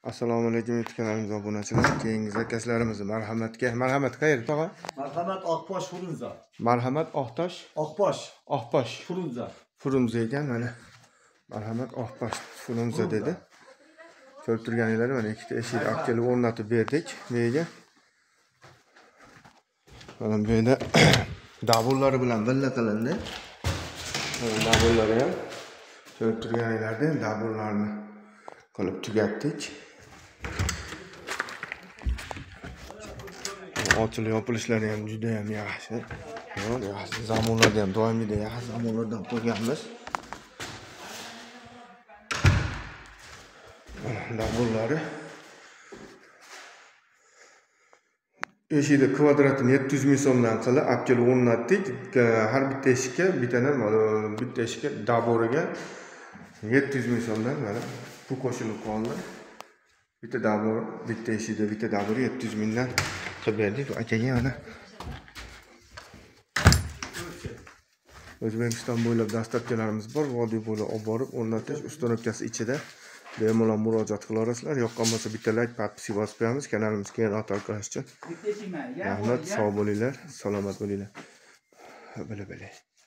Assalomu alaykum YouTube kanalimizga obunachilar. Keyingi zakazlarimizni marhamat qayerda tog'a? Marhamat Oqposh Frunza. Marhamat Oqtosh Oqposh Frunza ekan mana. Marhamat Oqposh Frunza dedi. Ko'rib turganinglar mana ikkita eshik akeli o'rnatib berdik bu yerga. Mana bu yerda davullari bilan birga qilindi. Davullari ham ko'rib turganinglarda davullarni qilib tugatdik. Ochilib yopilishlari ham juda ham yaxshi. Yaxshi zamonlarda ham doimida yaxshi zamonlardan qo'yganmiz. Davullari eshikda kvadratini 700 ming so'mdan qilib olib o'rnatdik. Har bitta eshikka bitta eshikka davoriga 700 ming so'mdan mana bu qo'shilib qoldi. Bitta davor, bitta eshikda bitta davor 700 mingdan qilib berdik. Akaga mana O'zbekiston bo'ylab dasturchilarimiz bor. Vodiy bo'ylab olib borib o'rnatish ustanovkasi ichida bemalol murojaat qila olasizlar. Yoqqan bo'lsa bitta like, podpis bosib qo'yamiz. Kanalimizga keyin ortga qilish uchun. Rahmat, sog' bo'linglar, salomat bo'linglar. Bila.